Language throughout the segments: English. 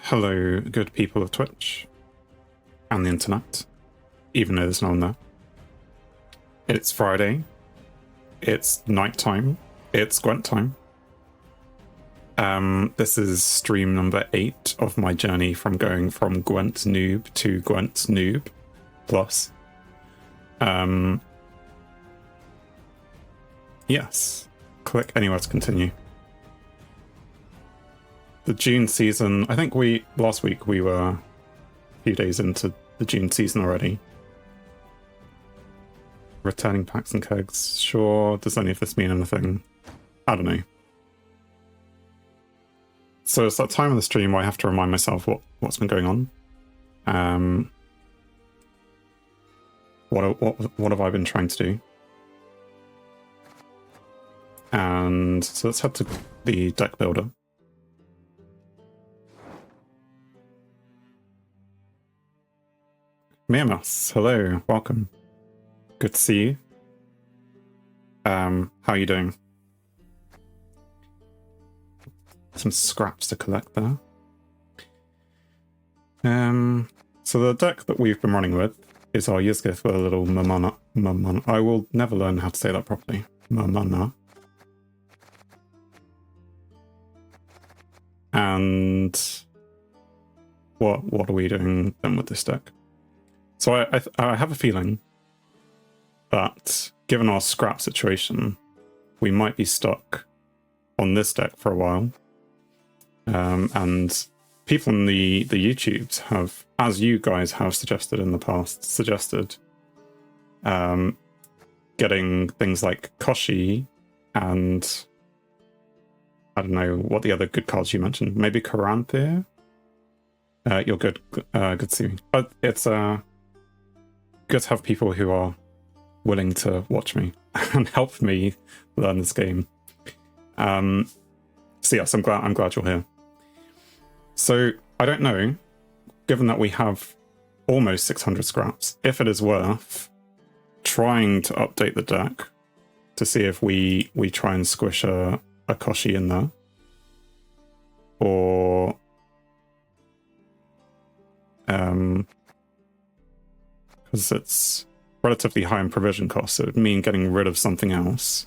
Hello, good people of Twitch and the internet, even though there's no one there. It's Friday. It's nighttime. It's Gwent time. This is stream number 8 of my journey from going from Gwent noob to Gwent noob plus. Yes. Click anywhere to continue. The June season, I think last week we were a few days into the June season already. Returning packs and kegs, sure. Does any of this mean anything? I don't know. So it's that time of the stream where I have to remind myself what's been going on. What have I been trying to do? And so let's head to the deck builder. Miamas, hello, welcome. Good to see you. How are you doing? Some scraps to collect there. So the deck that we've been running with is our Yizgith with a little Mamana. I will never learn how to say that properly. Mamana. And what are we doing then with this deck? So I have a feeling that, given our scrap situation, we might be stuck on this deck for a while. And people in the YouTubes have, as you guys have suggested in the past, getting things like Koshi and I don't know what the other good cards you mentioned. Maybe Karanthir? You're good. Good to see you. But it's good to have people who are willing to watch me and help me learn this game. So yes, I'm glad you're here. So I don't know, given that we have almost 600 scraps, if it is worth trying to update the deck to see if we try and squish a Koshi in there, or because it's relatively high in provision costs, so it would mean getting rid of something else,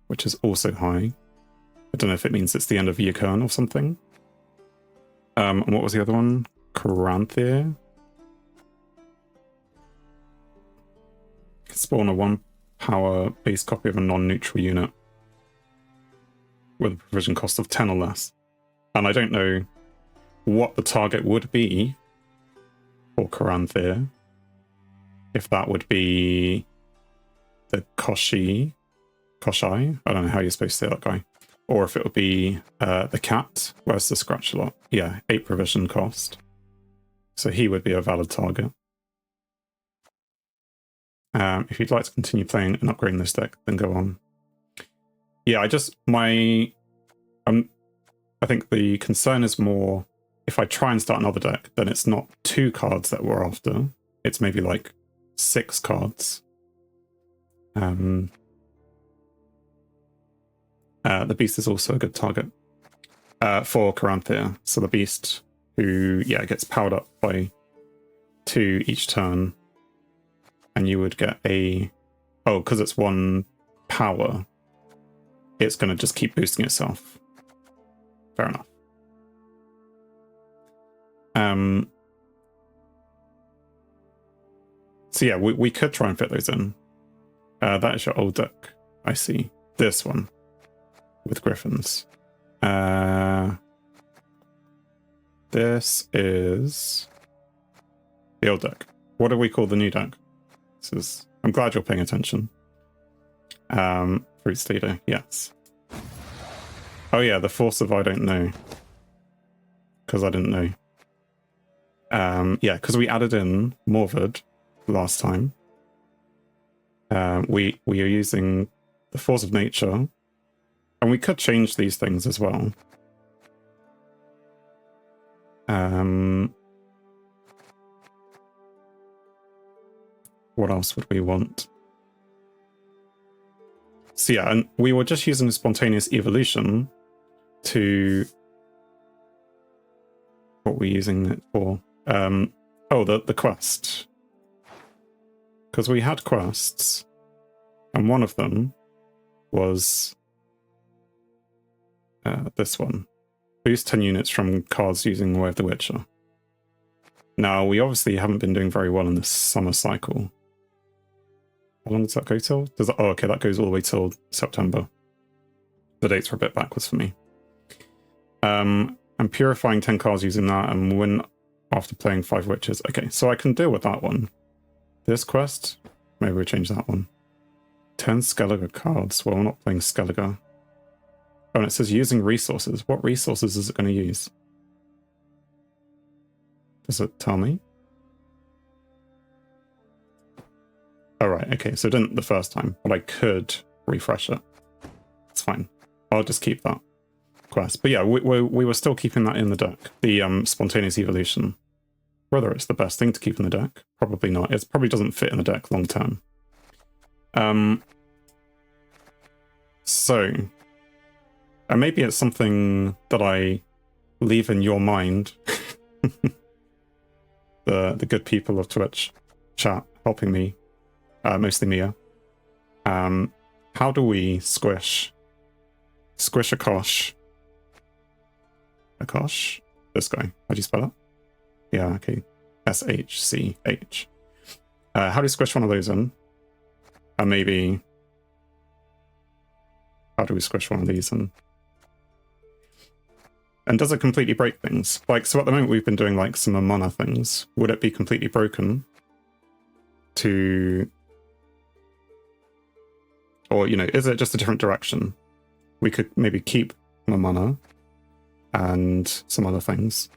which is also high. I don't know if it means it's the end of Yukon or something. And what was the other one? Karanthir? Spawn a 1 power base copy of a non-neutral unit with a provision cost of 10 or less. And I don't know what the target would be for Karanthir. If that would be the Koshi, I don't know how you're supposed to say that guy. Or if it would be the cat. Where's the scratch a lot? Yeah, 8 provision cost. So he would be a valid target. If you'd like to continue playing and upgrading this deck, then go on. Yeah, I think the concern is more, if I try and start another deck, then it's not 2 cards that we're after. It's maybe like 6 cards. The beast is also a good target for Karanthir. So the beast, who gets powered up by 2 each turn, and you would get because it's 1 power, it's going to just keep boosting itself. Fair enough. So yeah, we could try and fit those in. That is your old deck. I see. This one with griffins. This is the old deck. What do we call the new deck? I'm glad you're paying attention. Fruit Stealer, yes. Oh yeah, the Force of I don't know. Because I didn't know. Yeah, because we added in Morvad last time. We are using the Force of Nature. And we could change these things as well. What else would we want? So yeah, and we were just using spontaneous evolution to what we're using it for. Oh, the quest. Because we had quests, and one of them was this one. Boost 10 units from cards using Way of the Witcher. Now, we obviously haven't been doing very well in this summer cycle. How long does that go till? Oh, okay, that goes all the way till September. The dates are a bit backwards for me. I'm purifying 10 cards using that and win after playing 5 witches. Okay, so I can deal with that one. This quest, maybe we'll change that one. 10 Skellige cards. Well, we're not playing Skellige. Oh, and it says using resources. What resources is it going to use? Does it tell me? Oh, right, okay, so it didn't the first time, but I could refresh it. It's fine. I'll just keep that quest. But yeah, we were still keeping that in the deck. The spontaneous evolution. Whether it's the best thing to keep in the deck, probably not. It probably doesn't fit in the deck long term. So, and maybe it's something that I leave in your mind. the good people of Twitch chat helping me, mostly Mia. How do we squish a Kosh? A Kosh? This guy. How do you spell it? Yeah, okay. S-H-C-H. How do you squish one of those in? And maybe... How do we squish one of these in? And does it completely break things? Like, so at the moment we've been doing like some mana things. Would it be completely broken to... Or, you know, is it just a different direction? We could maybe keep mana and some other things.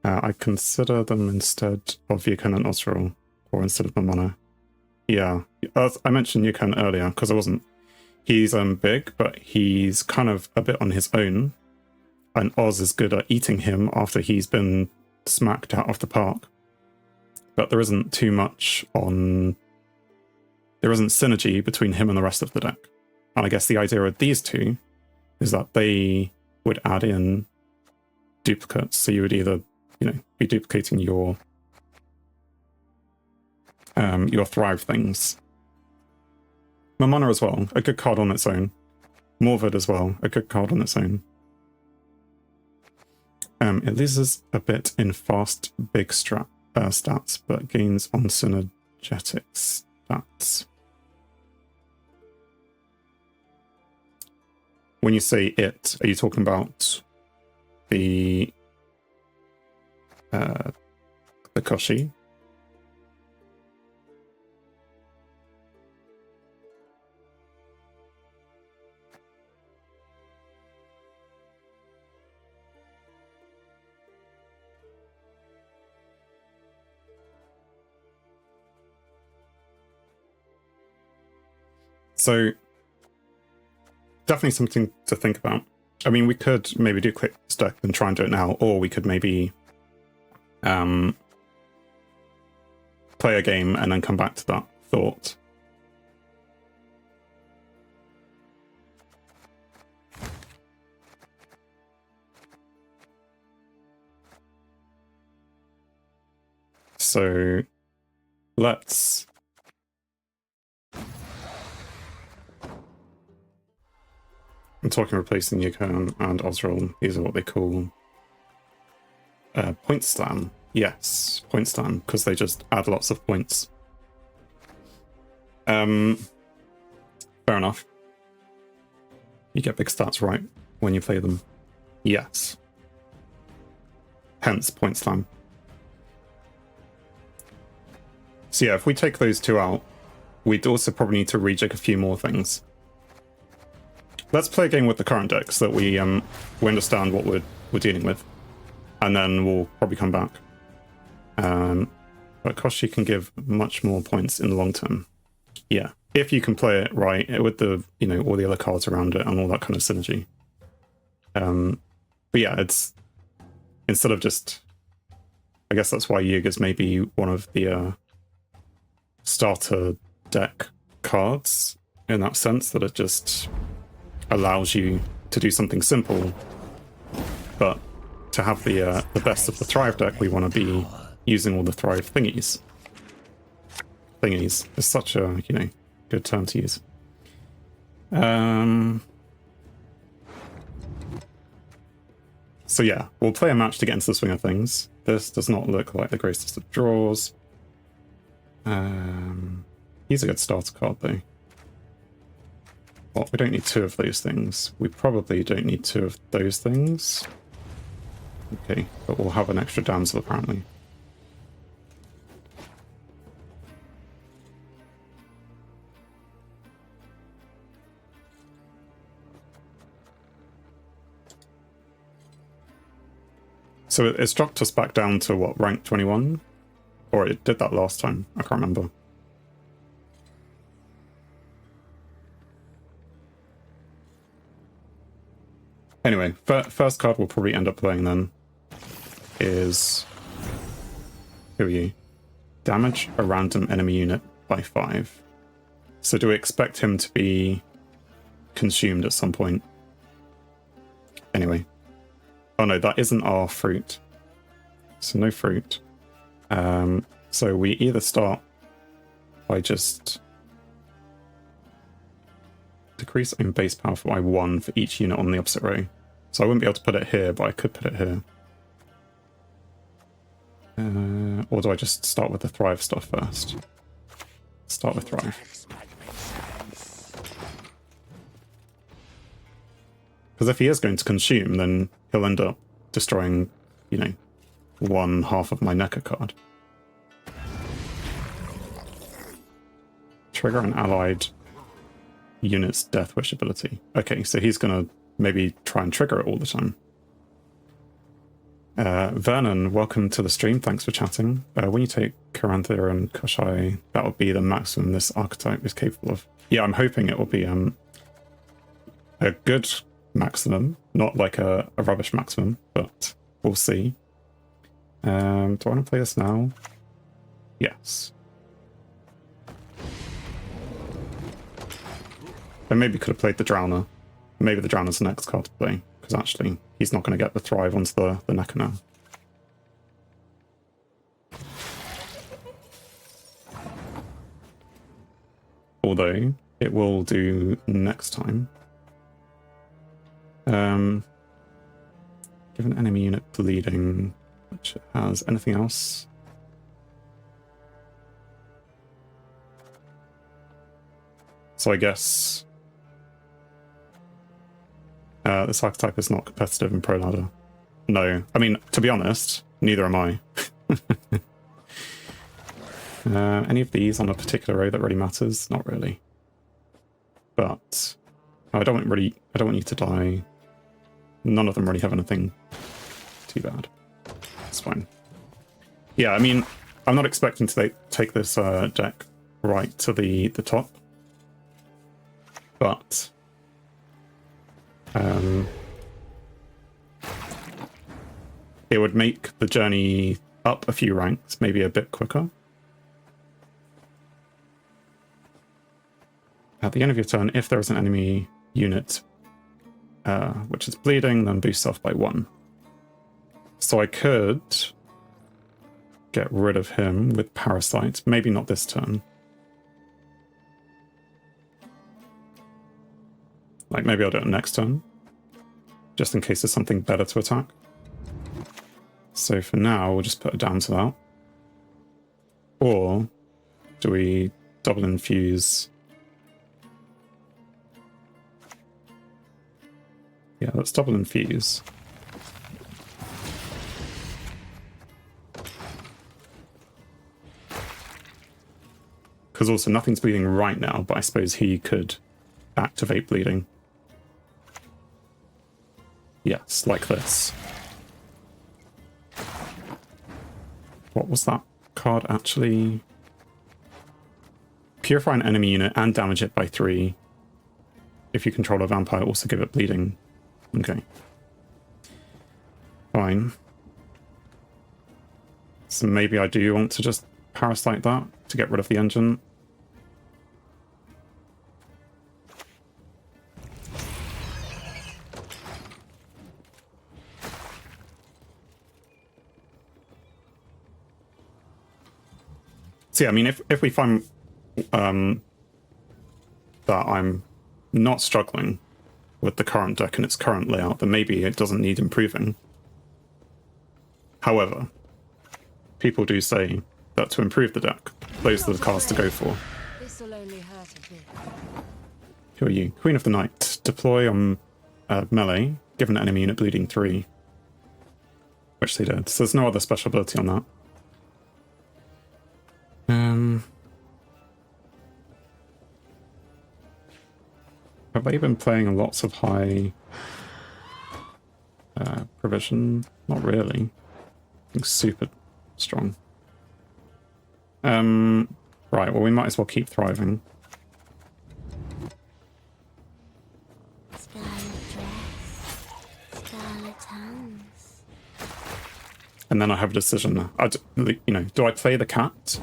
I consider them instead of Yukon and Osril, or instead of mana. Yeah, I mentioned Yukon earlier because I wasn't. He's big, but he's kind of a bit on his own. And Oz is good at eating him after he's been smacked out of the park. But there isn't too much on... There isn't synergy between him and the rest of the deck. And I guess the idea of these two is that they would add in duplicates. So you would either, you know, be duplicating your Thrive things. Mamona as well, a good card on its own. Morvid as well, a good card on its own. It loses a bit in fast big stats, but gains on synergetic stats. When you say it, are you talking about the Koshi? So, definitely something to think about. I mean, we could maybe do a quick step and try and do it now, or we could maybe play a game and then come back to that thought. So, let's... I'm talking replacing Yukon and Osril. These are what they call point slam. Yes, point slam, because they just add lots of points. Fair enough. You get big stats right when you play them. Yes. Hence point slam. So yeah, if we take those two out, we'd also probably need to rejig a few more things. Let's play a game with the current deck so that we understand what we're dealing with, and then we'll probably come back. But Koshi can give much more points in the long term. Yeah, if you can play it right with the all the other cards around it and all that kind of synergy. But yeah, it's instead of just, I guess that's why Yuga's maybe one of the starter deck cards in that sense, that it just allows you to do something simple, but to have the best of the Thrive deck, we want to be using all the Thrive thingies. Thingies is such a, you know, good term to use. So yeah, we'll play a match to get into the swing of things. This does not look like the greatest of draws. He's a good starter card though. Well, we don't need two of those things. We probably don't need two of those things. Okay, but we'll have an extra damsel apparently. So it's dropped us back down to what, rank 21? Or it did that last time, I can't remember. Anyway, first card we'll probably end up playing then is... Who are you? Damage a random enemy unit by 5. So do we expect him to be consumed at some point? Anyway. Oh no, that isn't our fruit. So no fruit. So we either start by just decrease in base power by 1 for each unit on the opposite row. So I wouldn't be able to put it here, but I could put it here. Or do I just start with the Thrive stuff first? Start with Thrive. Because if he is going to consume, then he'll end up destroying, you know, 1/2 of my NECA card. Trigger an allied unit's Death Wish ability. Okay, so he's going to maybe try and trigger it all the time. Vernon, welcome to the stream. Thanks for chatting. When you take Karantha and Koshai, that would be the maximum this archetype is capable of. Yeah, I'm hoping it will be a good maximum, not like a rubbish maximum, but we'll see. Do I want to play this now? Yes. I maybe could have played the Drowner. Maybe the Drowner's the next card to play, because actually he's not going to get the Thrive onto the NECA now. Although it will do next time. Give an enemy unit bleeding, which has anything else. So I guess this archetype is not competitive in Pro Ladder. No, I mean, to be honest, neither am I. Any of these on a particular row that really matters? Not really. But I don't want you to die. None of them really have anything too bad. It's fine. Yeah, I mean, I'm not expecting to take this deck right to the top. But it would make the journey up a few ranks maybe a bit quicker. At the end of your turn, if there is an enemy unit which is bleeding, then boost off by 1. So I could get rid of him with Parasite. Maybe not this turn. Like, maybe I'll do it next turn, just in case there's something better to attack. So for now, we'll just put a down to that. Or do we double infuse? Yeah, let's double infuse. Because also nothing's bleeding right now, but I suppose he could activate bleeding. Yes, like this. What was that card actually? Purify an enemy unit and damage it by 3. If you control a vampire, also give it bleeding. Okay. Fine. So maybe I do want to just Parasite that to get rid of the engine. So yeah, I mean, if we find that I'm not struggling with the current deck and its current layout, then maybe it doesn't need improving. However, people do say that to improve the deck, those are the cards to go for. This'll only hurt a bit. Who are you? Queen of the Night. Deploy on melee, give an enemy unit bleeding 3. Which they did. So there's no other special ability on that. Have they been playing lots of high provision? Not really. I think super strong. Right, well we might as well keep thriving. And then I have a decision. Do I play the cat?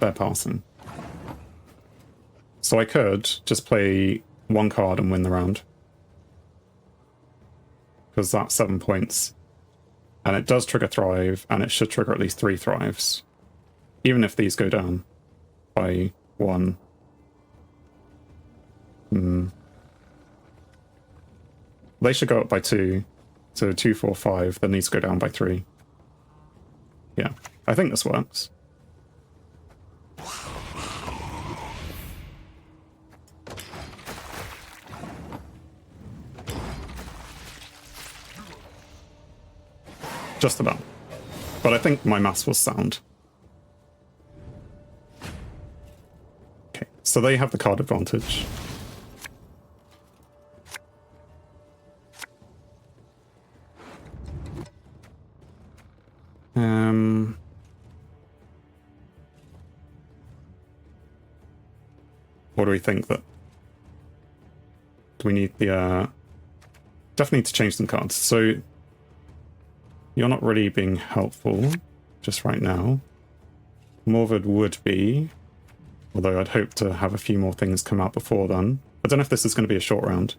They're passing. So I could just play one card and win the round. Because that's 7 points. And it does trigger Thrive, and it should trigger at least 3 Thrives. Even if these go down by 1. They should go up by 2. So 2, 4, 5, then these go down by 3. Yeah, I think this works. Just about. But I think my maths was sound. Okay, so they have the card advantage. What do we think that... Do we need the... Definitely need to change some cards. So... You're not really being helpful just right now. Morvid would be, although I'd hope to have a few more things come out before then. I don't know if this is going to be a short round.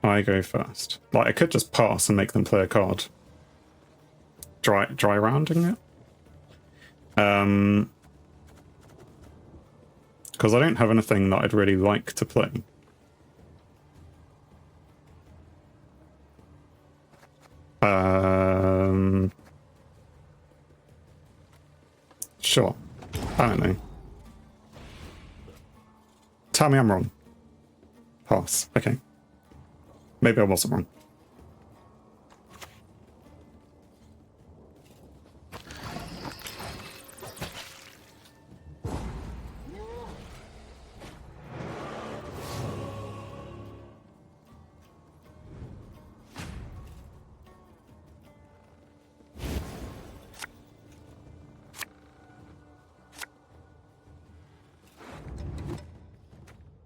I go first. Like, I could just pass and make them play a card. Dry rounding it? Because I don't have anything that I'd really like to play. Sure. I don't know. Tell me I'm wrong. Pass. Okay. Maybe I wasn't wrong.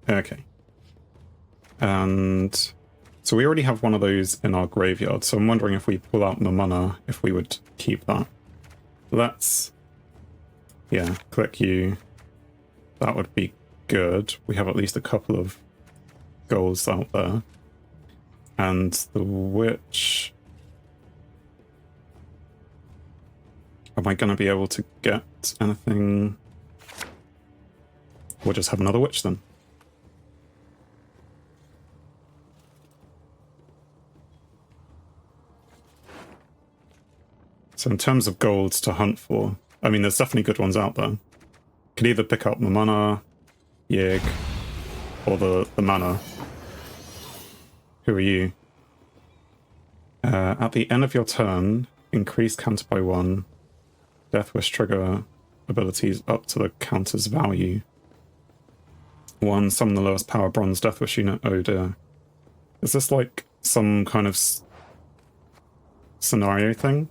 Okay. And so we already have one of those in our graveyard, so I'm wondering if we pull out Mamana, if we would keep that. Let's... Yeah, click you. That would be good. We have at least a couple of goals out there. And the witch... Am I going to be able to get anything? We'll just have another witch then. So in terms of golds to hunt for, I mean, there's definitely good ones out there. Could either pick up Mamana, Yig, or the mana. Who are you? At the end of your turn, increase counter by 1. Death Wish trigger abilities up to the counter's value. 1, summon the lowest power bronze Death Wish unit. Oh dear. Is this like some kind of scenario thing?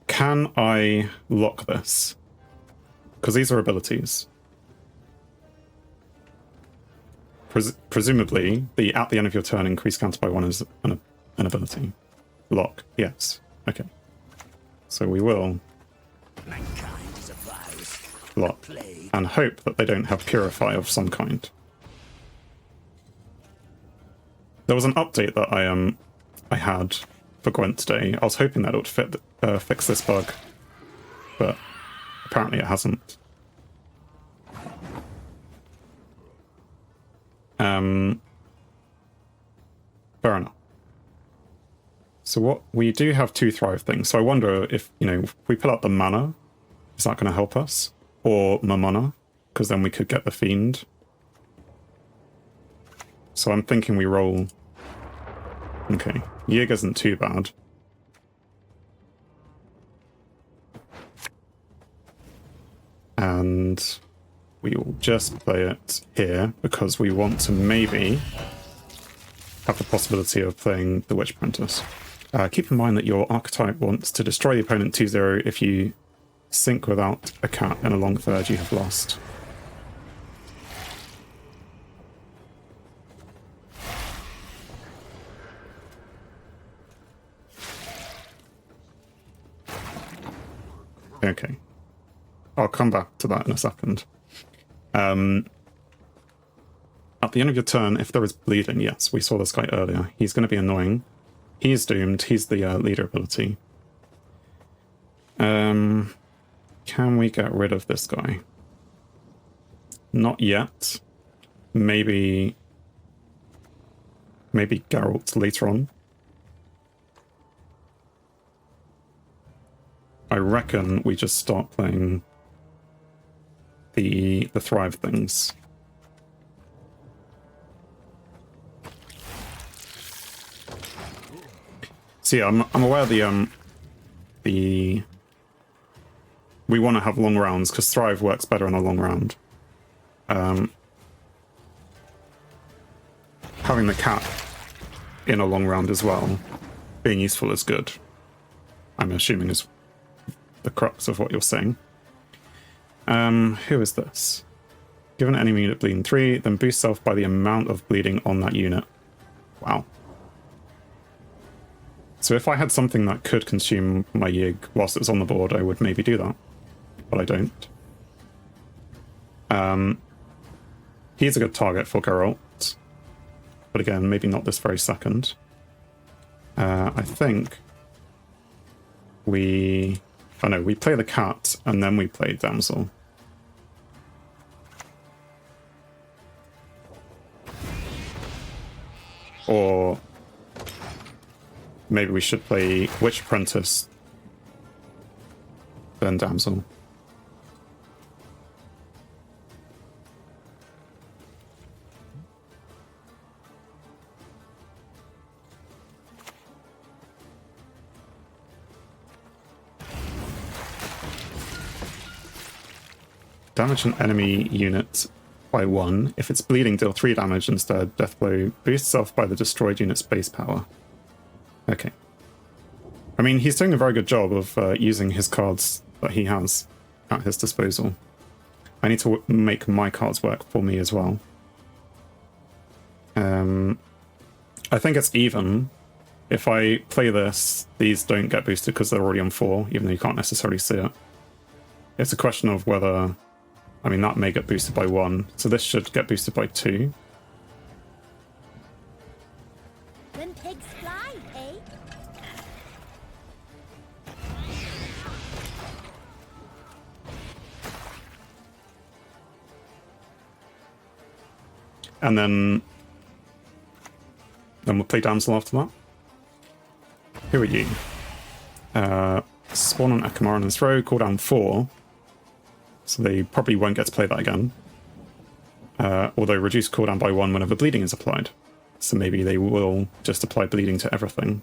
Can I lock this? Because these are abilities. Presumably, the at the end of your turn increase counter by 1 is an ability. Lock, yes. Okay. So we will lock and hope that they don't have Purify of some kind. There was an update that I had for Gwent today. I was hoping that it would fix this bug, but apparently it hasn't. Fair enough. So what we do have 2 thrive things. So I wonder if, if we pull out the mana, is that going to help us? Or Mamona, because then we could get the fiend. So I'm thinking we roll. Okay, Yig isn't too bad. And we will just play it here because we want to maybe have the possibility of playing the Witch Apprentice. Keep in mind that your archetype wants to destroy the opponent 2-0. If you sink without a cat and a long third, you have lost. Okay. I'll come back to that in a second. At the end of your turn, if there is bleeding, yes, we saw this guy earlier. He's going to be annoying. He's doomed. He's the leader ability. Can we get rid of this guy? Not yet. Maybe Geralt later on. I reckon we just start playing the thrive things. So yeah, I'm aware we want to have long rounds because thrive works better in a long round. Having the cat in a long round as well, being useful is good. I'm assuming is the crux of what you're saying. Who is this? Give an enemy unit bleeding 3, then boost self by the amount of bleeding on that unit. Wow. So if I had something that could consume my Yig whilst it was on the board, I would maybe do that. But I don't. He's a good target for Geralt. But again, maybe not this very second. I think we... Oh no, we play the cat, and then we play Damsel. Or maybe we should play Witch Apprentice, then Damsel. Damage an enemy unit by 1. If it's bleeding, deal 3 damage instead. Death blow boosts self by the destroyed unit's base power. Okay. I mean, he's doing a very good job of using his cards that he has at his disposal. I need to make my cards work for me as well. I think it's even. If I play this, these don't get boosted because they're already on 4, even though you can't necessarily see it. It's a question of whether... I mean, that may get boosted by 1, so this should get boosted by 2. When pigs fly, eh? And then we'll play Damsel after that. Who are you? Spawn on Akamara and throw, cooldown 4. So they probably won't get to play that again. Although reduce cooldown by 1 whenever bleeding is applied. So maybe they will just apply bleeding to everything.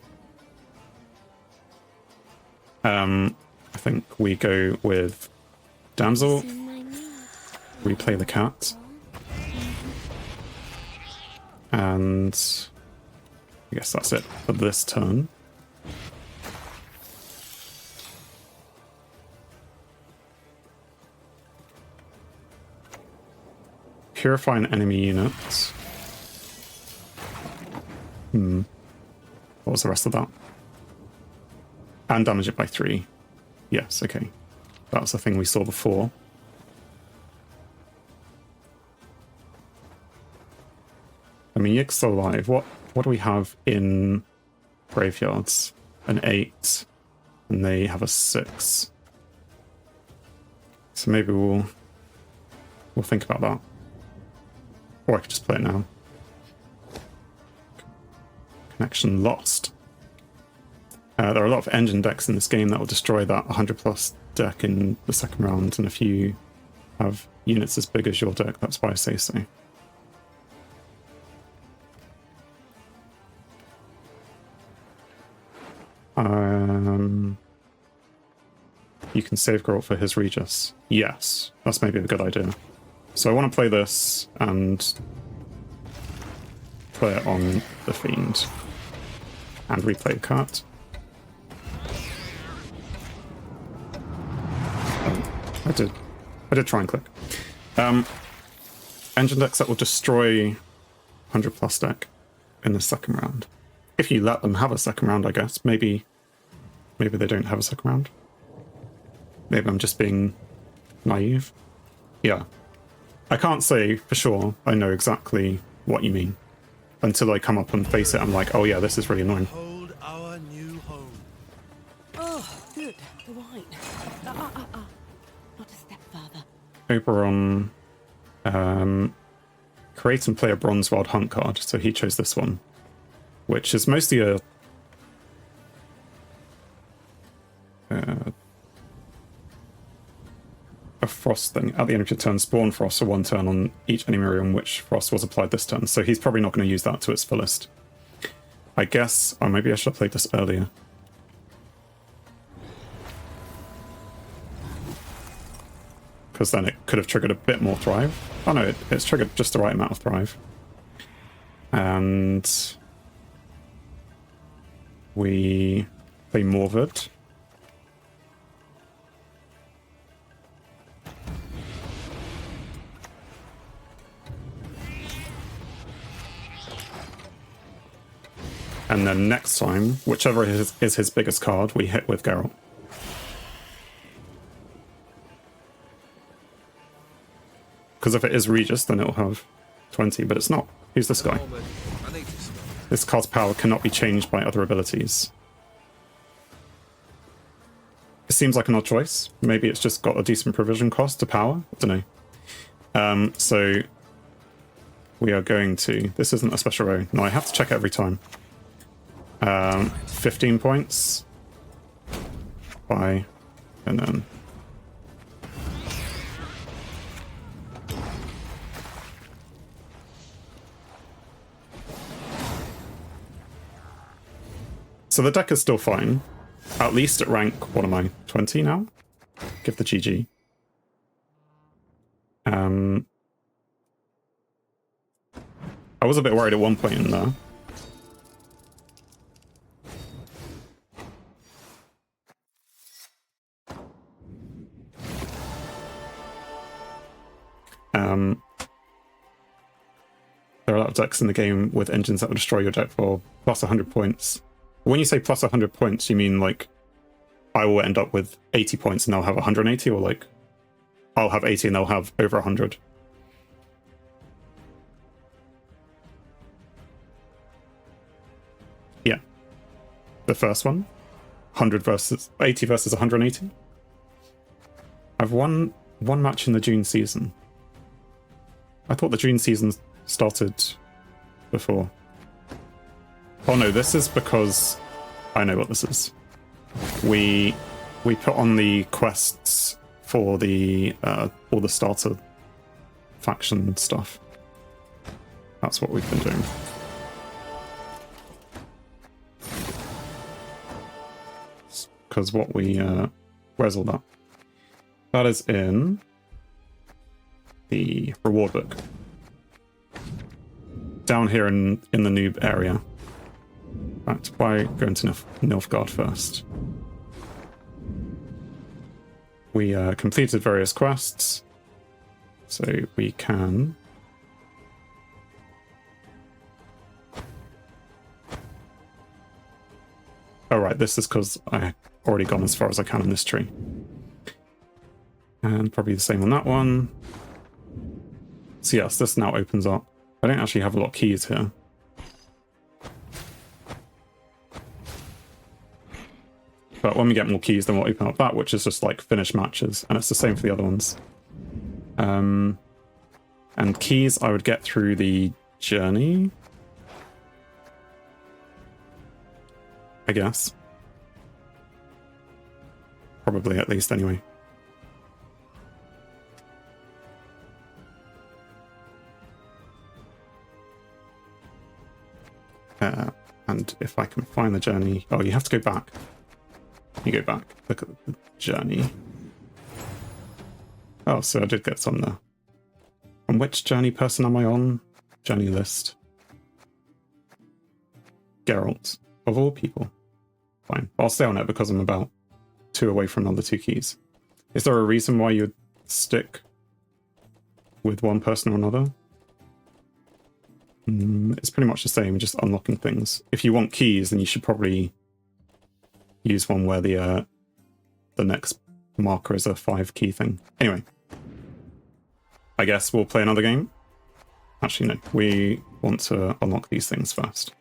I think we go with Damsel. We play the cat. And I guess that's it for this turn. Purify an enemy unit. What was the rest of that? And damage it by 3. Yes, okay. That was the thing we saw before. I mean, Yig's still alive. What do we have in graveyards? an 8, and they have a 6. So maybe we'll think about that. Or I could just play it now. Connection lost. There are a lot of engine decks in this game that will destroy that 100 plus deck in the second round, and if you have units as big as your deck, that's why I say so. You can save Geralt for his Regis. Yes, that's maybe a good idea. So I want to play this and play it on the Fiend and replay a card. I did try and click. Engine decks that will destroy 100 plus deck in the second round. If you let them have a second round, I guess. Maybe they don't have a second round. Maybe I'm just being naive. Yeah. I can't say for sure I know exactly what you mean. Until I come up and face it, I'm like, oh yeah, this is really annoying. Hold our new home. Oh, good. The wine. Not a step further. Oberon, create and play a Bronze Wild Hunt card. So he chose this one, which is mostly a frost thing. At the end of your turn, spawn frost for 1 turn on each enemy area on which frost was applied this turn. So he's probably not going to use that to its fullest. I guess, or maybe I should have played this earlier. Because then it could have triggered a bit more Thrive. Oh no, it's triggered just the right amount of Thrive. And we play Morvard. And then next time, whichever is his biggest card, we hit with Geralt. Because if it is Regis, then it'll have 20, but it's not. Who's this guy? This card's power cannot be changed by other abilities. It seems like an odd choice. Maybe it's just got a decent provision cost to power. I don't know. So we are going to... This isn't a special row. No, I have to check it every time. 15 points. Bye. And then... So the deck is still fine. At least at rank, what am I, 20 now? Give the GG. I was a bit worried at one point in there. There are a lot of decks in the game with engines that will destroy your deck for plus 100 points. When you say plus 100 points, you mean like I will end up with 80 points and they'll have 180, or like I'll have 80 and they'll have over 100? Yeah. The first one. 100 versus 80 versus 180. I've won one match in the June season. I thought the June season started before. Oh no, this is because I know what this is. We put on the quests for the all the starter faction stuff. That's what we've been doing. Because what we where's all that? That is in the reward book. Down here in the noob area. Right, why go into Nilfgaard first? We completed various quests, so we can... Oh right, this is because I've already gone as far as I can in this tree. And probably the same on that one. So yes, this now opens up. I don't actually have a lot of keys here. But when we get more keys, then we'll open up that, which is just like finish matches, and it's the same for the other ones. And keys I would get through the journey, I guess. Probably, at least, anyway. And if I can find the journey... Oh, you have to go back. You go back. Look at the journey. Oh, so I did get some there. And which journey person am I on? Journey list. Geralt. Of all people. Fine. I'll stay on it because I'm about 2 away from another 2 keys. Is there a reason why you'd stick with one person or another? It's pretty much the same, just unlocking things. If you want keys, then you should probably use one where the next marker is a 5 key thing. Anyway, I guess we'll play another game. Actually, no, we want to unlock these things first.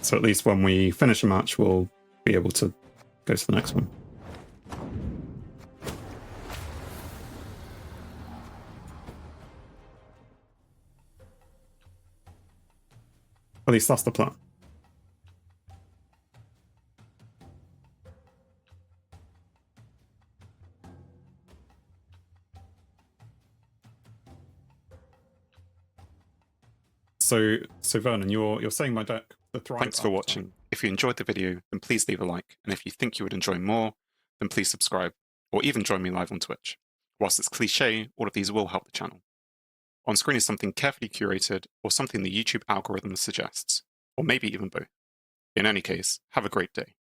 So at least when we finish a match, we'll be able to go to the next one. At least that's the plan. So Vernon, you're saying my deck, the Thrive. Thanks for watching. If you enjoyed the video, then please leave a like, and if you think you would enjoy more, then please subscribe, or even join me live on Twitch. Whilst it's cliche, all of these will help the channel. On screen is something carefully curated, or something the YouTube algorithm suggests, or maybe even both. In any case, have a great day.